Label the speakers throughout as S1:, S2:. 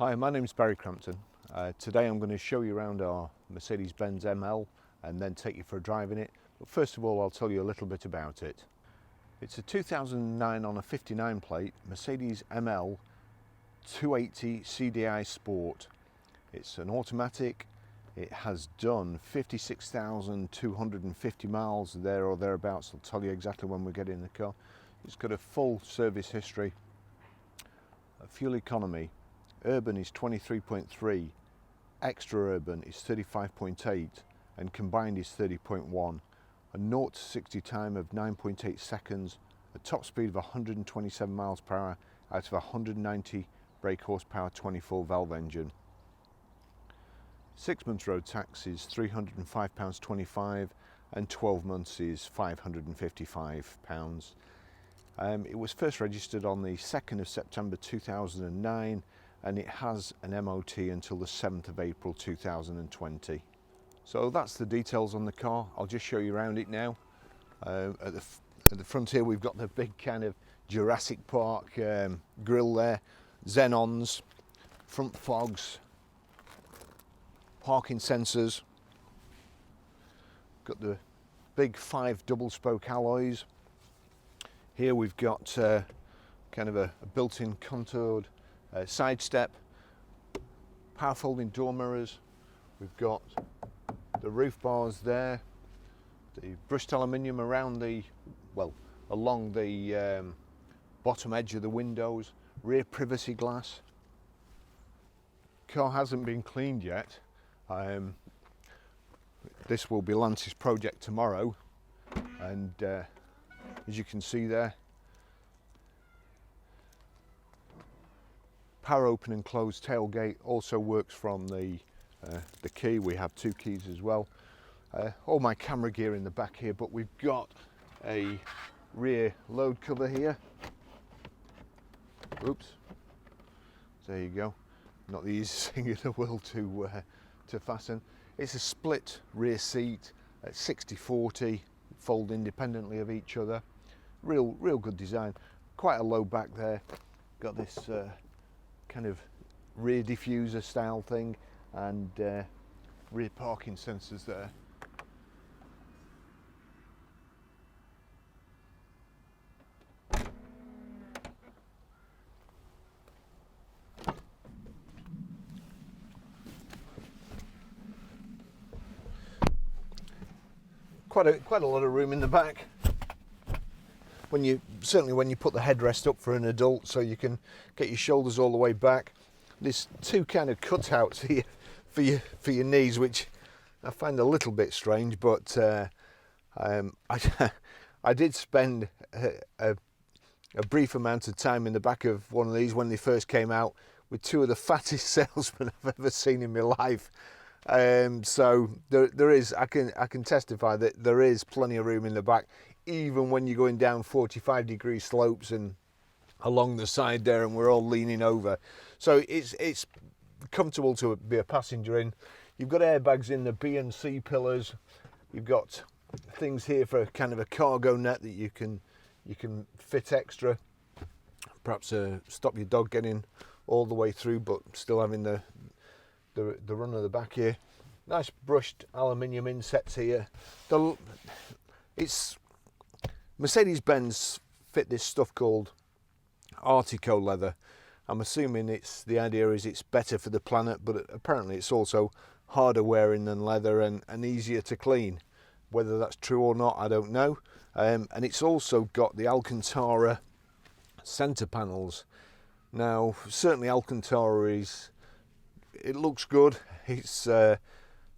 S1: Hi, my name is Barrie Crampton. Today I'm going to show you around our Mercedes-Benz ML and then take you for a drive in it. But first of all, I'll tell you a little bit about it. It's a 2009 on a 59 plate Mercedes ML280 CDI Sport. It's an automatic. It has done 56,250 miles there or thereabouts. I'll tell you exactly when we get in the car. It's got a full service history. Fuel economy. Urban is 23.3, extra urban is 35.8, and combined is 30.1. A 0 to 60 time of 9.8 seconds, a top speed of 127 miles per hour out of a 190 brake horsepower 24 valve engine. 6 months road tax is £305.25 and 12 months is £555. It was first registered on the 2nd of September 2009 and it has an MOT until the 7th of April 2020. So that's the details on the car. I'll just show you around it now. At the front here we've got the big kind of Jurassic Park grille there, xenons, front fogs, parking sensors, got the big 5 double spoke alloys. Here we've got kind of a built-in contoured side step, power folding door mirrors. We've got the roof bars there, the brushed aluminium around along the bottom edge of the windows, rear privacy glass. Car hasn't been cleaned yet. This will be Lance's project tomorrow, and as you can see there, power open and close tailgate also works from the key. We have 2 keys as well. All my camera gear in the back here, but we've got a rear load cover here. Oops, there you go. Not the easiest thing in the world to fasten. It's a split rear seat at 60/40, fold independently of each other. Real good design. Quite a low back there. Got this kind of rear diffuser style thing and rear parking sensors there. Quite a lot of room in the back. Certainly when you put the headrest up for an adult, so you can get your shoulders all the way back. There's 2 kind of cutouts here for your knees, which I find a little bit strange, but I did spend a brief amount of time in the back of one of these when they first came out with 2 of the fattest salesmen I've ever seen in my life. So there is, I can testify that there is plenty of room in the back, even when you're going down 45-degree slopes and along the side there, and we're all leaning over. So it's comfortable to be a passenger in. You've got airbags in the B and C pillars. You've got things here for kind of a cargo net that you can fit extra. Perhaps stop your dog getting all the way through, but still having the run of the back here. Nice brushed aluminium insets here. It's Mercedes-Benz fit this stuff called Artico leather. I'm assuming the idea is it's better for the planet, but apparently it's also harder wearing than leather and easier to clean. Whether that's true or not, I don't know. And it's also got the Alcantara centre panels. Now, certainly Alcantara it looks good. It's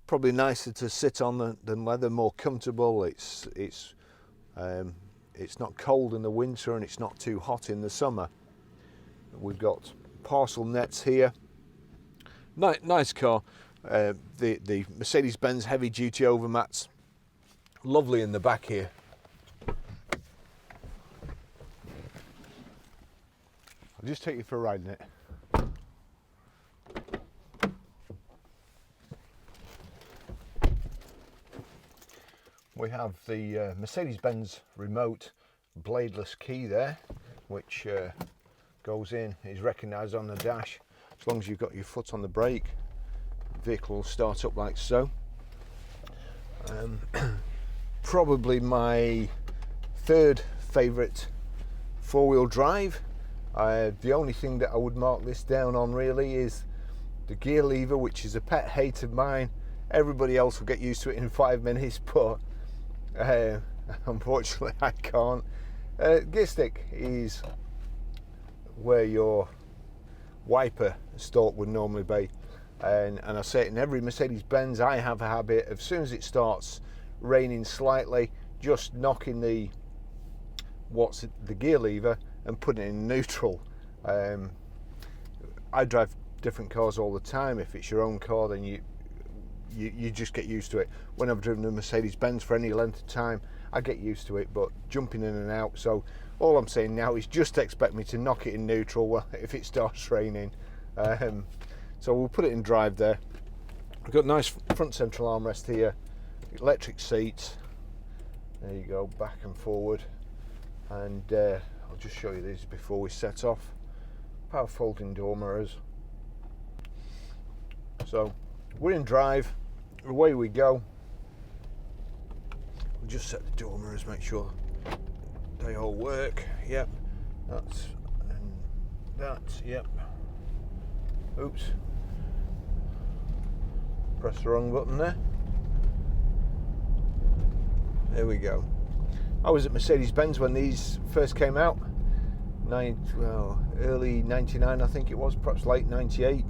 S1: probably nicer to sit on than leather, more comfortable. It's not cold in the winter and it's not too hot in the summer. We've got parcel nets here. Nice car. The Mercedes-Benz heavy duty overmats. Lovely in the back here. I'll just take you for a ride in it. We have the Mercedes-Benz remote bladeless key there, which goes in, is recognised on the dash. as long as you've got your foot on the brake, the vehicle will start up like so. Probably my third favourite four-wheel drive. The only thing that I would mark this down on really is the gear lever, which is a pet hate of mine. Everybody else will get used to it in 5 minutes, but unfortunately I can't. Gear stick is where your wiper stalk would normally be, and I say it in every Mercedes-Benz. I have a habit of, as soon as it starts raining slightly, just knocking the gear lever and putting it in neutral. I drive different cars all the time. If it's your own car, then you just get used to it. When I've driven a Mercedes-Benz for any length of time, I get used to it, but jumping in and out. So all I'm saying now is just expect me to knock it in neutral if it starts raining. So we'll put it in drive there. We've got nice front central armrest here, electric seats. There you go, back and forward. And I'll just show you these before we set off. Power folding door mirrors. So we're in drive, away we go. We'll just set the door mirrors, make sure they all work. Yep, that's, and that, yep. Oops, press the wrong button there. There we go. I was at Mercedes-Benz when these first came out. Early 99 I think it was, perhaps late 98.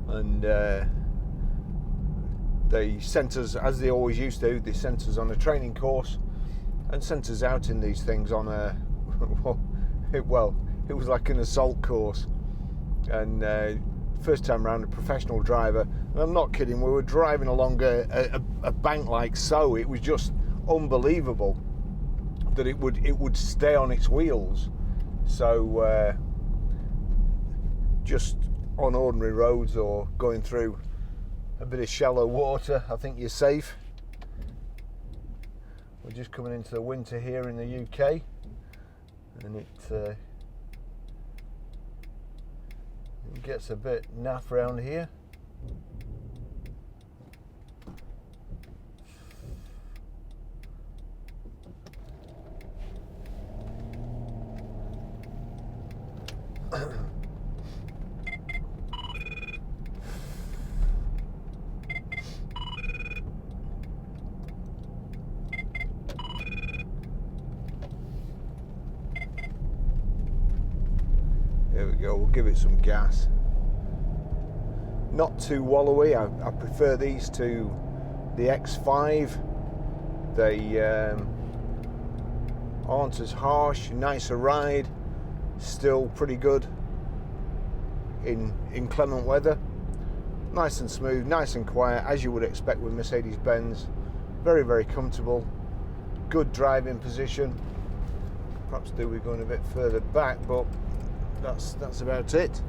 S1: And they sent us, as they always used to, they sent us on a training course and sent us out in these things on a, well, it was like an assault course. And first time round, a professional driver, and I'm not kidding, we were driving along a bank like so. It was just unbelievable that it would stay on its wheels. So just on ordinary roads or going through a bit of shallow water, I think you're safe. We're just coming into the winter here in the UK, and it gets a bit naff around here. There we go, we'll give it some gas. Not too wallowy. I prefer these to the X5. They aren't as harsh, nicer ride, still pretty good in inclement weather. Nice and smooth, nice and quiet, as you would expect with Mercedes-Benz. Very, very comfortable, good driving position. Perhaps do we going a bit further back, but that's about it.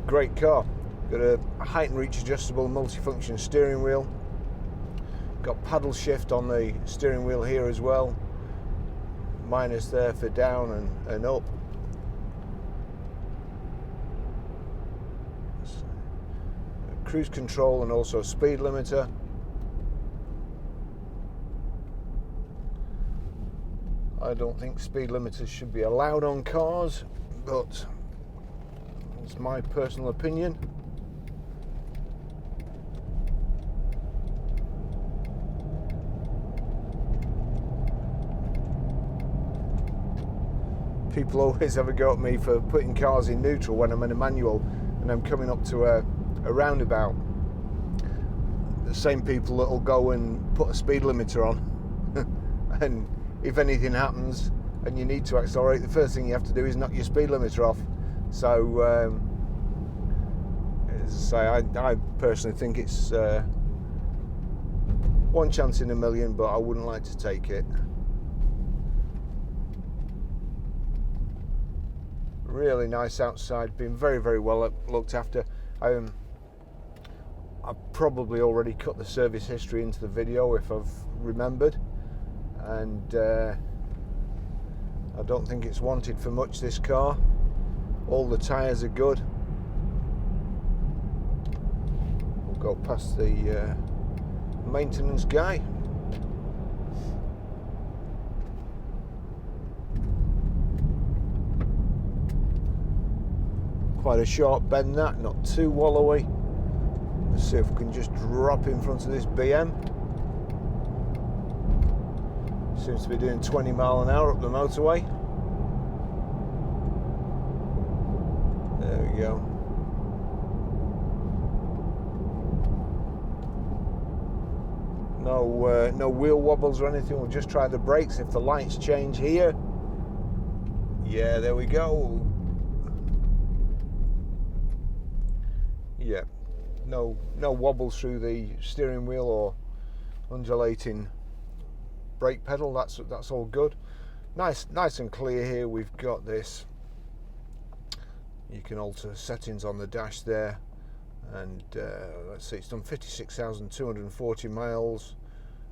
S1: Great car. Got a height and reach adjustable multifunction steering wheel. Got paddle shift on the steering wheel here as well. Minus there for down and up. Cruise control and also speed limiter. I don't think speed limiters should be allowed on cars, but it's my personal opinion. People always have a go at me for putting cars in neutral when I'm in a manual and I'm coming up to a roundabout. The same people that will go and put a speed limiter on and if anything happens and you need to accelerate, the first thing you have to do is knock your speed limiter off. So as I say, I personally think it's one chance in a million, but I wouldn't like to take it. Really nice outside, been very, very well looked after. I've probably already cut the service history into the video if I've remembered, and I don't think it's wanted for much, this car. All the tyres are good. We'll go past the maintenance guy. Quite a sharp bend that, not too wallowy. Let's see if we can just drop in front of this BM. Seems to be doing 20 mile an hour up the motorway. There we go. No wheel wobbles or anything. We'll just try the brakes. If the lights change here, yeah, there we go. Yeah, no wobbles through the steering wheel or undulating brake pedal. That's all good. Nice and clear here. We've got this. You can alter settings on the dash there, and let's see, it's done 56,240 miles.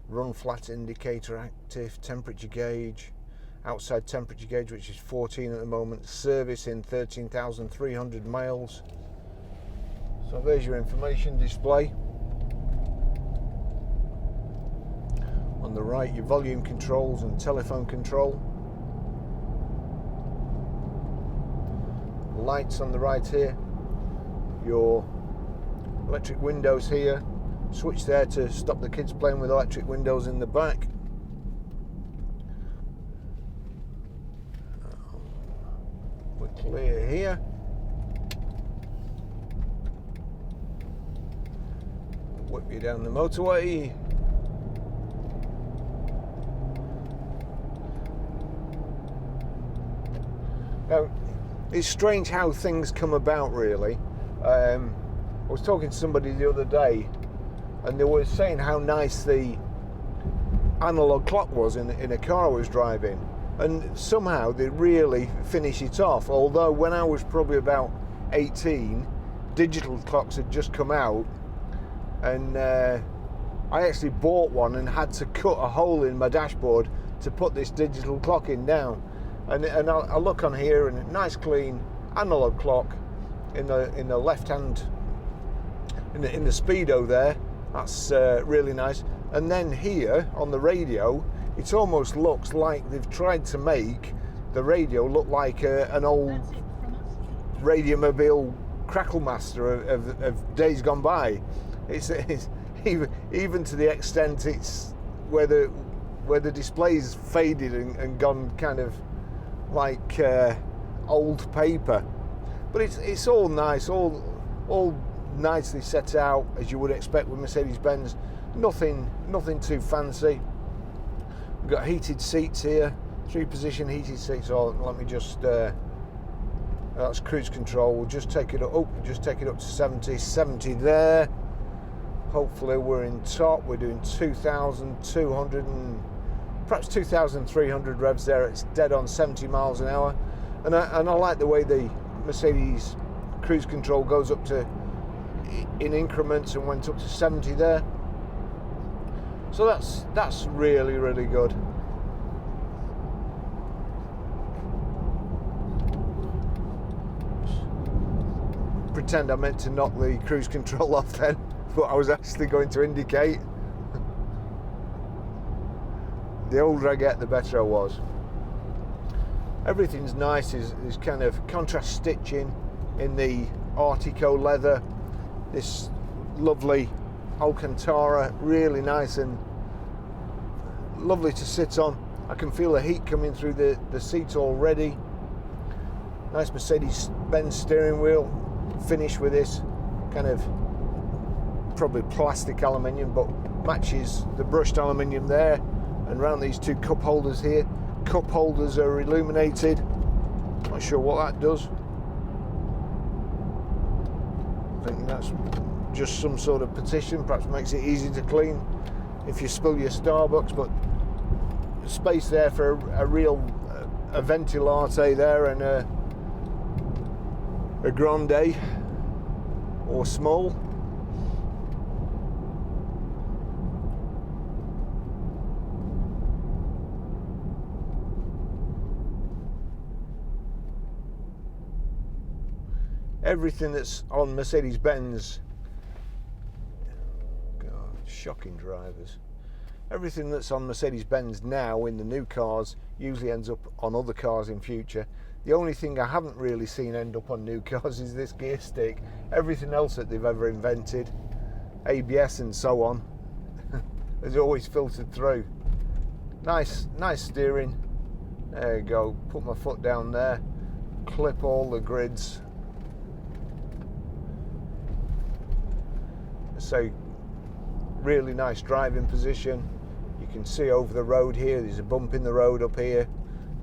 S1: Run flat indicator active, temperature gauge, outside temperature gauge, which is 14 at the moment. Service in 13,300 miles. So there's your information display. On the right, your volume controls and telephone control. Lights on the right here. Your electric windows here. Switch there to stop the kids playing with electric windows in the back. We're clear here. Whip you down the motorway. Now, it's strange how things come about, really. I was talking to somebody the other day, and they were saying how nice the analog clock was in a car I was driving, and somehow they really finish it off. Although when I was probably about 18, digital clocks had just come out, and I actually bought one and had to cut a hole in my dashboard to put this digital clock in now. And I look on here, and a nice clean analog clock in the left hand, in the speedo there. That's really nice. And then here on the radio, it almost looks like they've tried to make the radio look like an old Radiomobile Crackle-master of days gone by. It's even to the extent it's where the display's faded and gone kind of like old paper. But it's all nice, all nicely set out as you would expect with Mercedes-Benz. Nothing too fancy. We've got heated seats here, 3-position heated seats. So let me just that's cruise control. We'll just take it up. Oh, just take it up to 70 there. Hopefully we're in top. We're doing 2,200 and perhaps 2,300 revs there. It's dead on 70 miles an hour, and I like the way the Mercedes cruise control goes up to in increments and went up to 70 there. So that's really, really good. Pretend I meant to knock the cruise control off then, but I was actually going to indicate. The older I get, the better I was. Everything's nice. Is kind of contrast stitching in the Artico leather. This lovely Alcantara, really nice and lovely to sit on. I can feel the heat coming through the seat already. Nice Mercedes-Benz steering wheel finish with this kind of probably plastic aluminium, but matches the brushed aluminium there. And around these two cup holders here. Cup holders are illuminated. Not sure what that does. I think that's just some sort of petition. Perhaps makes it easy to clean if you spill your Starbucks. But space there for a real a venti latte there, and a grande or small. everything that's on Mercedes-Benz, God, shocking drivers, everything that's on Mercedes-Benz now in the new cars usually ends up on other cars in future. The only thing I haven't really seen end up on new cars is this gear stick. Everything else that they've ever invented, ABS and so on, has always filtered through. Nice steering. There you go. Put my foot down there. Clip all the grids. So, really nice driving position. You can see over the road here. There's a bump in the road up here,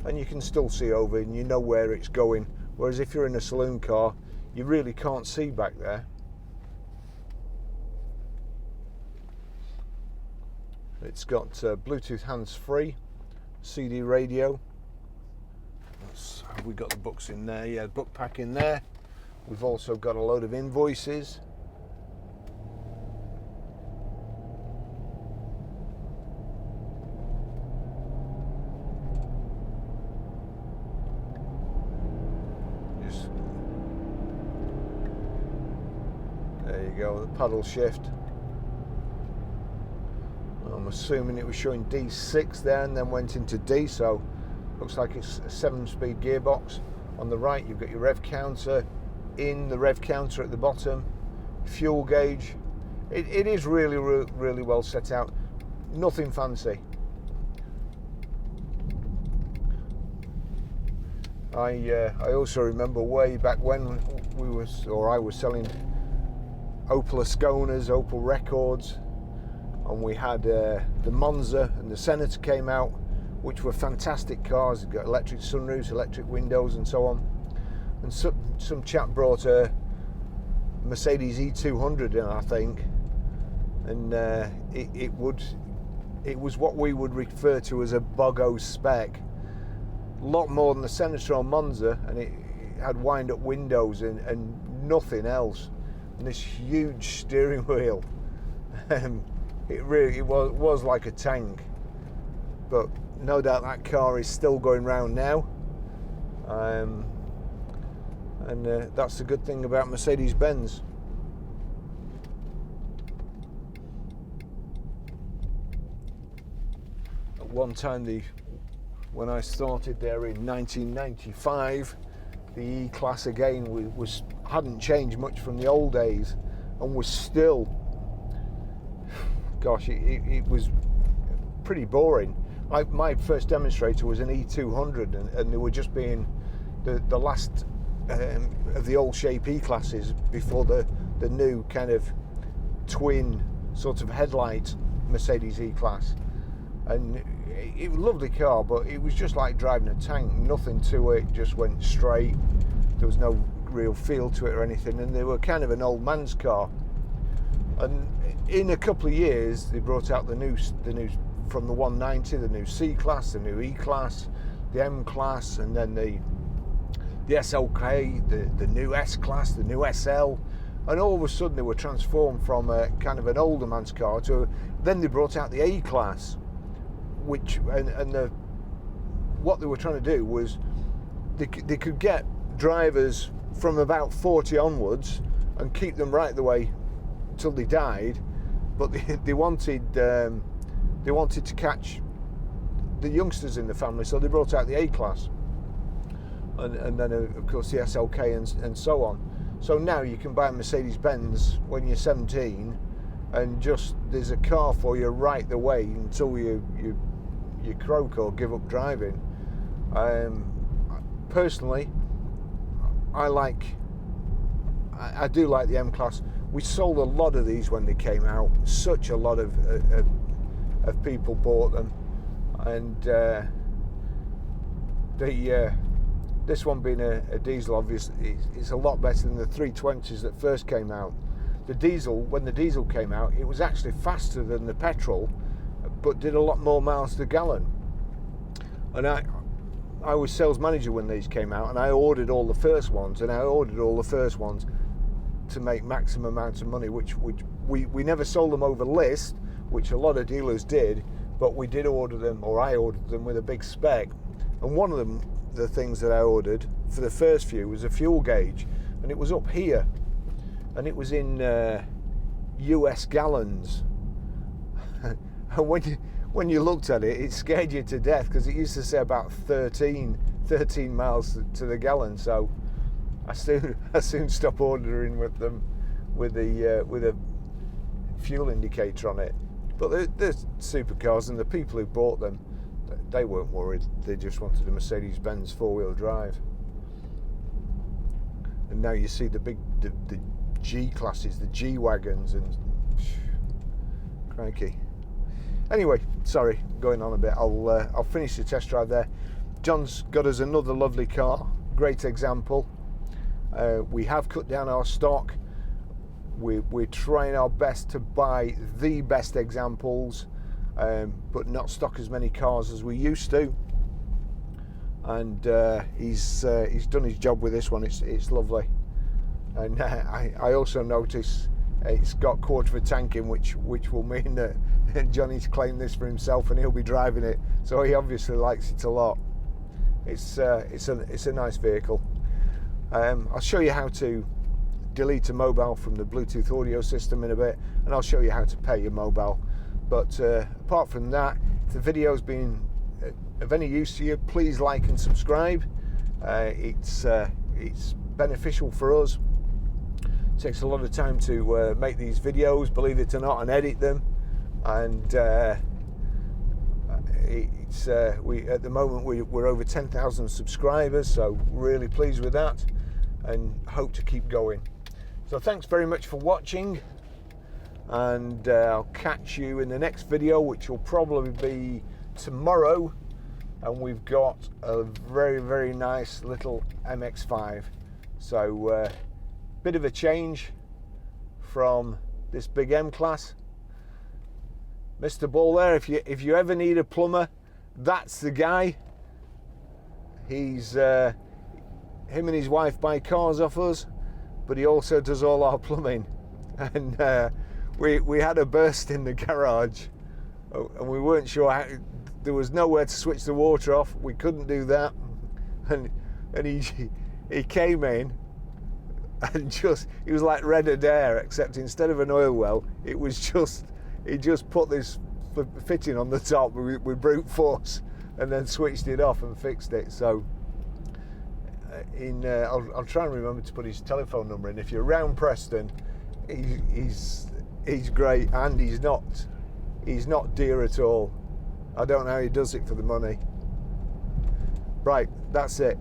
S1: and you can still see over, and you know where it's going. Whereas if you're in a saloon car, you really can't see back there. It's got Bluetooth hands-free, CD radio. Have we got the books in there? Yeah, book pack in there. We've also got a load of invoices. There you go, the paddle shift. I'm assuming it was showing D6 there and then went into D, so looks like it's a 7-speed gearbox. On the right you've got your rev counter, in the rev counter at the bottom, fuel gauge. It is really well set out, nothing fancy. I also remember way back when I was selling Opel Asconas, Opel Records, and we had the Monza and the Senator came out, which were fantastic cars. They've got electric sunroofs, electric windows and so on. And some chap brought a Mercedes E200 in, I think, and it was what we would refer to as a bogo spec. A lot more than the Senator or Monza, and it had wind-up windows and nothing else. And this huge steering wheel. It really was like a tank. But no doubt that car is still going round now. And that's the good thing about Mercedes-Benz. At one time, when I started there in 1995, the E-Class again hadn't changed much from the old days, and was still, gosh, it was pretty boring. My first demonstrator was an E200, and they were just being the last of the old shape E-Classes before the new kind of twin sort of headlight Mercedes E-Class. And it was a lovely car, but it was just like driving a tank. Nothing to it, just went straight. There was no real feel to it or anything, and they were kind of an old man's car. And in a couple of years, they brought out the new from the 190, the new C-Class, the new E-Class, the M-Class, and then the SLK, the new S-Class, the new SL, and all of a sudden they were transformed from a kind of an older man's car to, then they brought out the A-Class, which, what they were trying to do was they could get drivers from about 40 onwards and keep them right the way till they died, but they wanted to catch the youngsters in the family, so they brought out the A-Class, and then of course the SLK and so on. So now you can buy a Mercedes-Benz when you're 17, and just there's a car for you right the way until you croak or give up driving. Personally, I do like the M-Class. We sold a lot of these when they came out. Such a lot of people bought them, and this one being a diesel, obviously, it's a lot better than the 320s that first came out. The diesel, when the diesel came out, it was actually faster than the petrol, but did a lot more miles to gallon. And I was sales manager when these came out, and I ordered all the first ones, to make maximum amount of money, which we never sold them over list, which a lot of dealers did, but we did order them, or I ordered them with a big spec. And one of them, the things that I ordered for the first few, was a fuel gauge, and it was up here, and it was in US gallons. And when you looked at it, it scared you to death, because it used to say about 13 miles to the gallon. So I soon stopped ordering with them with a fuel indicator on it. But the supercars and the people who bought them, they weren't worried. They just wanted a Mercedes-Benz four-wheel drive. And now you see the G classes, the G wagons, and crikey. Anyway, sorry, going on a bit. I'll finish the test drive there. John's got us another lovely car. Great example. We have cut down our stock. We're trying our best to buy the best examples, but not stock as many cars as we used to. And he's done his job with this one. It's lovely. And I also notice it's got quarter of a tank in, which will mean that Johnny's claimed this for himself, and he'll be driving it. So he obviously likes it a lot. It's a nice vehicle. I'll show you how to delete a mobile from the Bluetooth audio system in a bit, and I'll show you how to pair your mobile. But apart from that, if the video's been of any use to you, please like and subscribe. It's beneficial for us. It takes a lot of time to make these videos, believe it or not, and edit them. And we at the moment we're over 10,000 subscribers, so really pleased with that, and hope to keep going. So thanks very much for watching, and I'll catch you in the next video, which will probably be tomorrow. And we've got a very, very nice little MX-5. So bit of a change from this big M class. Mr. Ball there, if you ever need a plumber, that's the guy. He's him and his wife buy cars off us, but he also does all our plumbing. And we had a burst in the garage, and we weren't sure how. There was nowhere to switch the water off. We couldn't do that, and he came in, and he was like Red Adair, except instead of an oil well, it was just he just put this fitting on the top with brute force, and then switched it off and fixed it. So I'll try and remember to put his telephone number in. If you're around Preston, he's great, and he's not dear at all. I don't know how he does it for the money. Right, that's it.